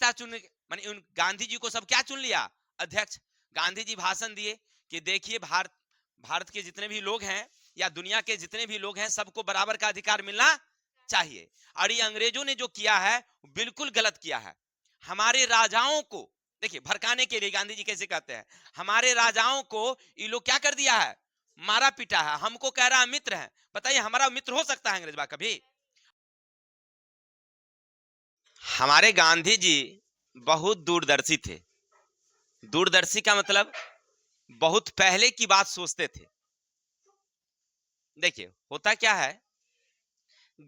नेता चुन, माने उन गांधी जी को सब क्या चुन लिया, अध्यक्ष। गांधी जी भाषण दिए कि देखिए भारत के जितने भी लोग हैं या दुनिया के जितने भी लोग हैं सबको बराबर का अधिकार मिलना चाहिए। और ये अंग्रेजों ने जो किया है बिल्कुल गलत किया है। हमारे राजाओं को देखिए भड़काने के लिए गांधी जी कैसे कहते हैं, हमारे राजाओं को ये लोग क्या कर दिया है, मारा पीटा है। हमको कह रहा है मित्र है। बताइए हमारा मित्र हो सकता है अंग्रेज बा कभी? हमारे गांधी जी बहुत दूरदर्शी थे। दूरदर्शी का मतलब बहुत पहले की बात सोचते थे। देखिए होता क्या है,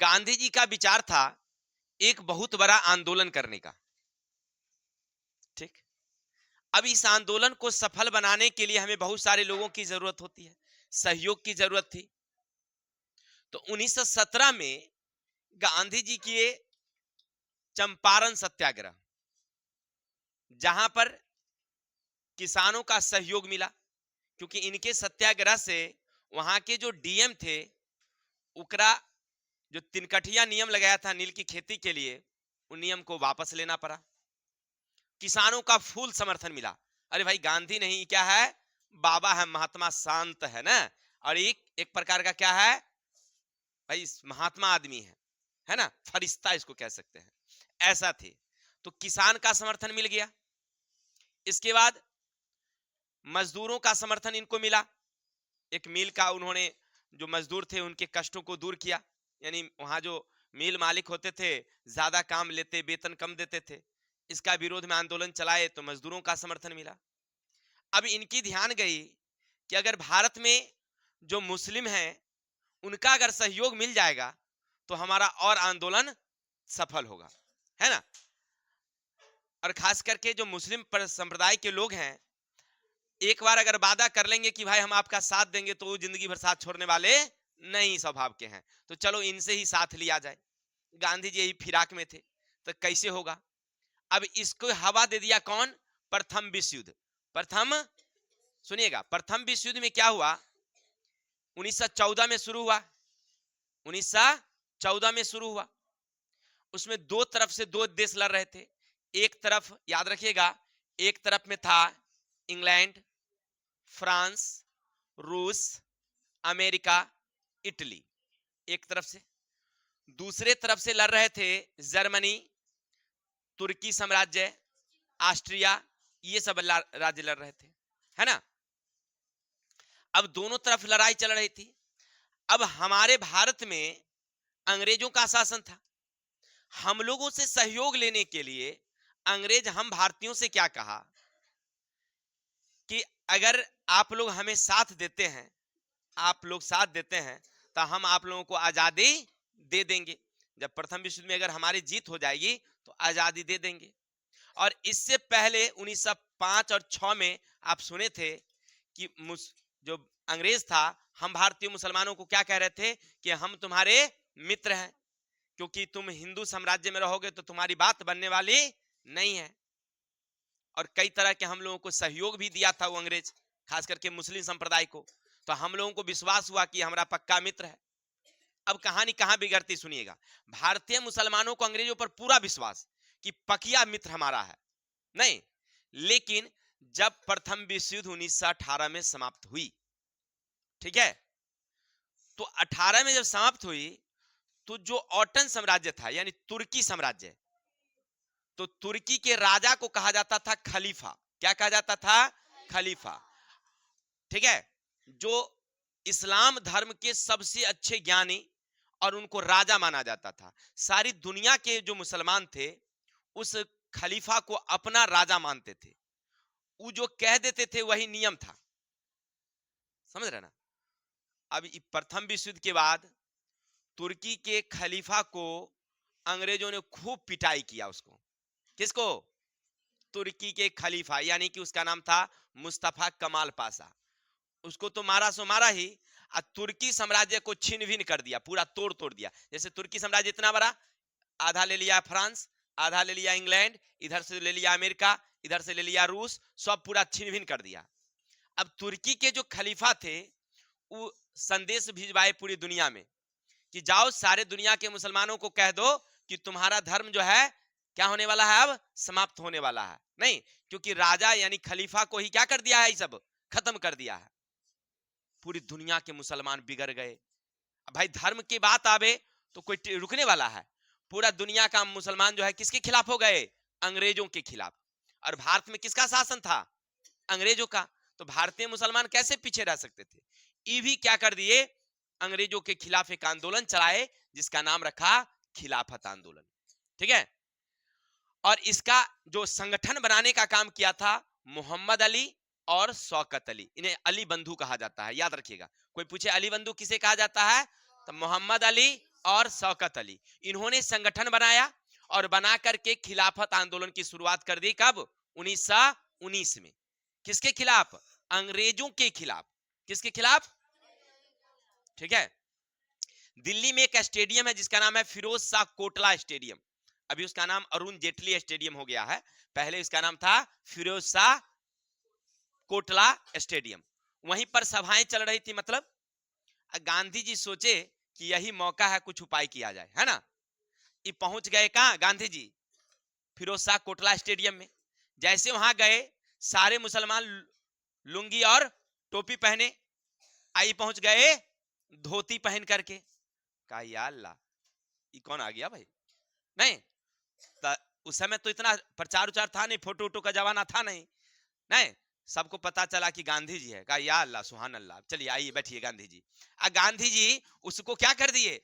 गांधी जी का विचार था एक बहुत बड़ा आंदोलन करने का। ठीक, अब इस आंदोलन को सफल बनाने के लिए हमें बहुत सारे लोगों की जरूरत होती है, सहयोग की जरूरत थी। तो 1917 में गांधी जी किए चंपारण सत्याग्रह, जहां पर किसानों का सहयोग मिला, क्योंकि इनके सत्याग्रह से वहां के जो डीएम थे उकरा जो तिनकठिया नियम लगाया था नील की खेती के लिए, उन नियम को वापस लेना पड़ा। किसानों का फुल समर्थन मिला। अरे भाई गांधी नहीं क्या है, बाबा है, महात्मा शांत है ना, और एक प्रकार का क्या है भाई, महात्मा आदमी है ना, फरिश्ता इसको कह सकते हैं, ऐसा थे। तो किसान का समर्थन मिल गया। इसके बाद मजदूरों का समर्थन इनको मिला। एक मिल का उन्होंने जो मजदूर थे उनके कष्टों को दूर किया, यानी वहां जो मिल मालिक होते थे ज्यादा काम लेते, वेतन कम देते थे, इसका विरोध में आंदोलन चलाए तो मजदूरों का समर्थन मिला। अब इनकी ध्यान गई कि अगर भारत में जो मुस्लिम हैं उनका अगर सहयोग मिल जाएगा तो हमारा और आंदोलन सफल होगा, है ना। और खास करके जो मुस्लिम संप्रदाय के लोग हैं, एक बार अगर वादा कर लेंगे कि भाई हम आपका साथ देंगे तो वो जिंदगी भर साथ छोड़ने वाले नहीं स्वभाव के हैं, तो चलो इनसे ही साथ लिया जाए। गांधी जी यही फिराक में थे। तो कैसे होगा, अब इसको हवा दे दिया कौन, प्रथम विश्व युद्ध। प्रथम सुनिएगा, प्रथम विश्व युद्ध में क्या हुआ, 1914 में शुरू हुआ। 1914 में शुरू हुआ। उसमें दो तरफ से दो देश लड़ रहे थे। एक तरफ याद रखिएगा, एक तरफ में था इंग्लैंड, फ्रांस, रूस, अमेरिका, इटली एक तरफ से। दूसरे तरफ से लड़ रहे थे जर्मनी, तुर्की साम्राज्य, ऑस्ट्रिया, ये सब राज्य लड़ रहे थे, है ना। अब दोनों तरफ लड़ाई चल रही थी। अब हमारे भारत में अंग्रेजों का शासन था। हम लोगों से सहयोग लेने के लिए अंग्रेज हम भारतीयों से क्या कहा कि अगर आप लोग हमें साथ देते हैं, आप लोग साथ देते हैं तो हम आप लोगों को आजादी दे देंगे। जब प्रथम विश्व में अगर हमारी जीत हो जाएगी तो आजादी दे देंगे। और इससे पहले 1905 और 6 में आप सुने थे कि जो अंग्रेज था हम भारतीय मुसलमानों को क्या कह रहे थे कि हम तुम्हारे मित्र हैं, क्योंकि तुम हिंदू साम्राज्य में रहोगे तो तुम्हारी बात बनने वाली नहीं है। और कई तरह के हम लोगों को सहयोग भी दिया था वो अंग्रेज, खास करके मुस्लिम संप्रदाय को। तो हम लोगों को विश्वास हुआ कि हमारा पक्का मित्र है। अब कहानी कहां बिगड़ती सुनिएगा, भारतीय मुसलमानों को अंग्रेजों पर पूरा विश्वास कि पक्का मित्र हमारा है, नहीं, लेकिन जब प्रथम विश्व युद्ध 1918 में समाप्त हुई, ठीक है, तो 18 में जब समाप्त हुई तो जो ऑटन साम्राज्य था यानी तुर्की साम्राज्य, तो तुर्की के राजा को कहा जाता था खलीफा। क्या कहा जाता था, खलीफा, ठीक है, जो इस्लाम धर्म के सबसे अच्छे ज्ञानी और उनको राजा माना जाता था। सारी दुनिया के जो मुसलमान थे उस खलीफा को अपना राजा मानते थे। वो जो कह देते थे वही नियम था, समझ रहे ना। अब प्रथम विश्व युद्ध के बाद तुर्की के खलीफा को अंग्रेजों ने खूब पिटाई किया। उसको, किसको, तुर्की के खलीफा, यानी कि उसका नाम था मुस्तफा कमाल पाशा। उसको तो मारा सो मारा ही, और तुर्की साम्राज्य को छीन भिन कर दिया, पूरा तोड़ तोड़ दिया। जैसे तुर्की साम्राज्य इतना बड़ा, आधा ले लिया फ्रांस, आधा ले लिया इंग्लैंड, इधर से ले लिया अमेरिका, इधर से ले लिया रूस, सब पूरा छीन भिन कर दिया। अब तुर्की के जो खलीफा थे वो संदेश भिजवाए पूरी दुनिया में कि जाओ सारे दुनिया के मुसलमानों को कह दो कि तुम्हारा धर्म जो है क्या होने वाला है, अब समाप्त होने वाला है। नहीं, क्योंकि राजा यानी खलीफा को ही क्या कर दिया है, सब खत्म कर दिया है। पूरी दुनिया के मुसलमान बिगड़ गए। अब भाई धर्म की बात आवे तो कोई रुकने वाला है। पूरा दुनिया का मुसलमान जो है किसके खिलाफ हो गए, अंग्रेजों के खिलाफ। और भारत में किसका शासन था, अंग्रेजों का। तो भारतीय मुसलमान कैसे पीछे रह सकते थे। ये भी क्या कर दिए, अंग्रेजों के खिलाफ एक आंदोलन चलाए जिसका नाम रखा खिलाफत आंदोलन। ठीक है। और इसका जो संगठन बनाने का काम किया था मोहम्मद अली और शौकत अली, इन्हें अली बंधु कहा जाता है, याद रखिएगा। कोई पूछे अली बंधु किसे कहा जाता है, तो मोहम्मद अली और शौकत अली, इन्होंने संगठन बनाया और बना करके खिलाफत आंदोलन की शुरुआत कर दी। कब, 1919 में। किसके खिलाफ, अंग्रेजों के खिलाफ। किसके खिलाफ, ठीक है। दिल्ली में एक स्टेडियम है जिसका नाम है फिरोज शाह कोटला स्टेडियम। अभी उसका नाम अरुण जेटली स्टेडियम हो गया है, पहले इसका नाम था फिरोज शाह कोटला स्टेडियम। वहीं पर सभाएं चल रही थी। मतलब गांधी जी सोचे कि यही मौका है, कुछ उपाय किया जाए, है ना। ये पहुंच गए कहां, गांधी जी फिरोज शाह कोटला स्टेडियम में। जैसे वहां गए, सारे मुसलमान लुंगी और टोपी पहने, आई पहुंच गए धोती पहन करके। कहा या अल्लाह, ये कौन आ गया भाई। नहीं, उस समय तो इतना प्रचार उचार था नहीं, फोटो वोटो का जमाना था नहीं। नहीं, सबको पता चला कि गांधी जी है। कहा या अल्लाह, सुहान अल्लाह, चलिए आइए बैठिए गांधी जी। गांधी जी उसको क्या कर दिए,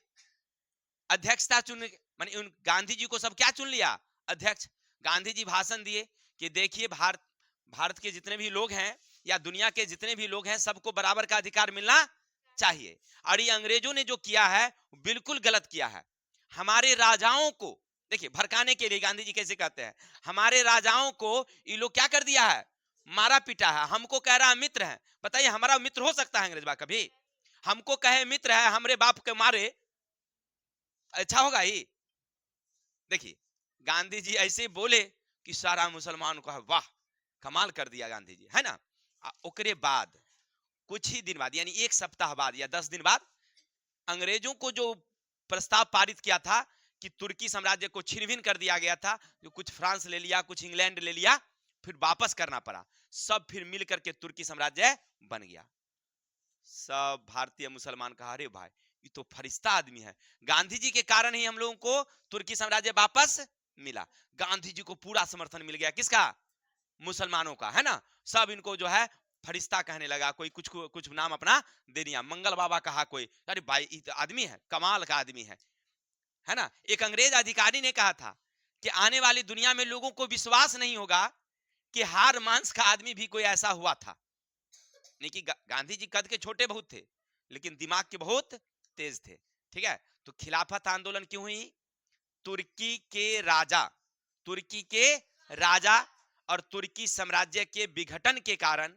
अध्यक्षता चुन, माने उन गांधी जी को सब क्या चुन लिया, अध्यक्ष। गांधी जी भाषण दिए कि देखिए भारत के जितने भी लोग हैं या दुनिया के जितने भी लोग हैं, सबको बराबर का अधिकार मिलना चाहिए। और ये अंग्रेजों ने जो किया है बिल्कुल गलत किया है। हमारे राजाओं को देखिए भड़काने के लिए गांधी जी कैसे कहते हैं, हमारे राजाओं को ये लोग क्या कर दिया है, मारा पीटा है। हमको कह रहा है मित्र है। बताइए हमारा मित्र हो सकता है अंग्रेज कभी, हमको कहे मित्र है, हमारे बाप के मारे, अच्छा होगा ही। देखिए गांधी जी ऐसे बोले कि सारा मुसलमान को वाह कमाल कर दिया गांधी जी, है ना। ओकरे बाद कुछ ही दिन बाद यानी एक सप्ताह बाद या 10 दिन बाद अंग्रेजों को जो प्रस्ताव पारित किया था कि तुर्की साम्राज्य को छिन-भिन कर दिया गया था, जो कुछ फ्रांस ले लिया, कुछ इंग्लैंड ले लिया, फिर वापस करना पड़ा। सब फिर मिलकर के तुर्की साम्राज्य बन गया। सब भारतीय मुसलमान कहा अरे भाई ये तो फरिश्ता आदमी है। गांधी जी के कारण ही हम लोगों को तुर्की साम्राज्य वापस मिला। गांधी जी को पूरा समर्थन मिल गया, किसका, मुसलमानों का, है ना। सब इनको जो है फरिश्ता कहने लगा, कोई कुछ नाम अपना दे दिया, मंगल बाबा कहा कोई, अरे भाई ये तो आदमी है, कमाल का आदमी है ना। एक अंग्रेज अधिकारी ने कहा था कि आने वाली दुनिया में लोगों को विश्वास नहीं होगा कि हार मांस का आदमी भी कोई ऐसा हुआ था। नहीं कि गांधी जी कद के छोटे बहुत थे लेकिन दिमाग के बहुत तेज थे। ठीक है। तो खिलाफत आंदोलन क्यों हुई, तुर्की के राजा, तुर्की के राजा और तुर्की साम्राज्य के विघटन के कारण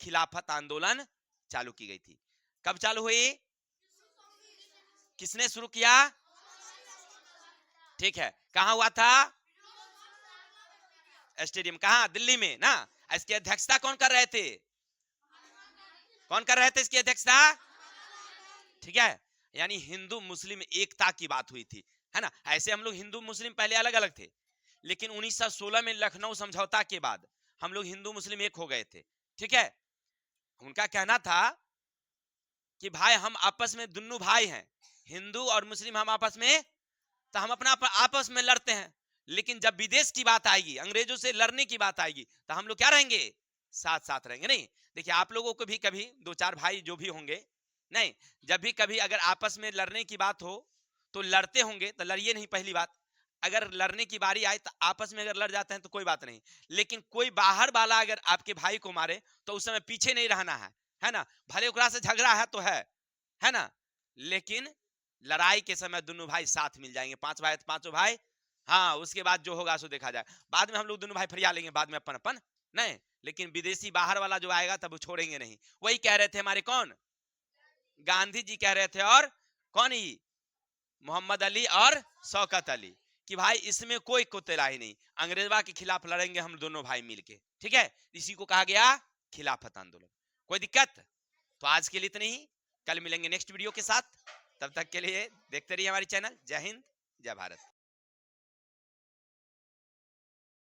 खिलाफत आंदोलन चालू की गई थी। कब चालू हुई, किसने शुरू किया, ठीक है। कहां हुआ था, स्टेडियम, कहां, दिल्ली में ना। इसकी अध्यक्षता कौन कर रहे थे, कौन कर रहे थे इसकी अध्यक्षता, ठीक है। यानी हिंदू मुस्लिम एकता की बात हुई थी, है ना। ऐसे हम लोग हिंदू मुस्लिम पहले अलग अलग थे, लेकिन 1916 में लखनऊ समझौता के बाद हम लोग हिंदू मुस्लिम एक हो गए थे। ठीक है। उनका कहना था कि भाई हम आपस में दोनों भाई हैं, हिंदू और मुस्लिम हम आपस में, तो हम अपना आपस में लड़ते हैं, लेकिन जब विदेश की बात आएगी, अंग्रेजों से लड़ने की बात आएगी, तो हम लोग क्या रहेंगे, साथ साथ रहेंगे। नहीं, देखिए आप लोगों को भी कभी 2-4 भाई जो भी होंगे, नहीं, जब भी कभी अगर आपस में लड़ने की बात हो तो लड़ते होंगे तो लड़िए नहीं, पहली बात। अगर लड़ने की बारी आए तो आपस में अगर लड़ जाते हैं तो कोई बात नहीं, लेकिन कोई बाहर वाला अगर आपके भाई को मारे तो उस समय पीछे नहीं रहना है ना। भले ओकरा से झगड़ा है तो है ना, लेकिन लड़ाई के समय दोनों भाई साथ मिल जाएंगे, 5 भाई तो पांचों भाई। हाँ, उसके बाद जो होगा सो देखा जाए, बाद में हम लोग दोनों भाई फरिया लेंगे, बाद में अपन अपन नहीं, लेकिन विदेशी बाहर वाला जो आएगा तब वो छोड़ेंगे नहीं। वही कह रहे थे हमारे कौन, गांधी जी कह रहे थे, और कौन ही, मोहम्मद अली और शौकत अली, कि भाई इसमें कोई कोताही नहीं, अंग्रेजवा के खिलाफ लड़ेंगे हम दोनों भाई मिलके। ठीक है। इसी को कहा गया खिलाफत आंदोलन। कोई दिक्कत, तो आज के लिए इतनी ही, कल मिलेंगे नेक्स्ट वीडियो के साथ। तब तक के लिए देखते रहिए हमारी चैनल। जय हिंद, जय भारत।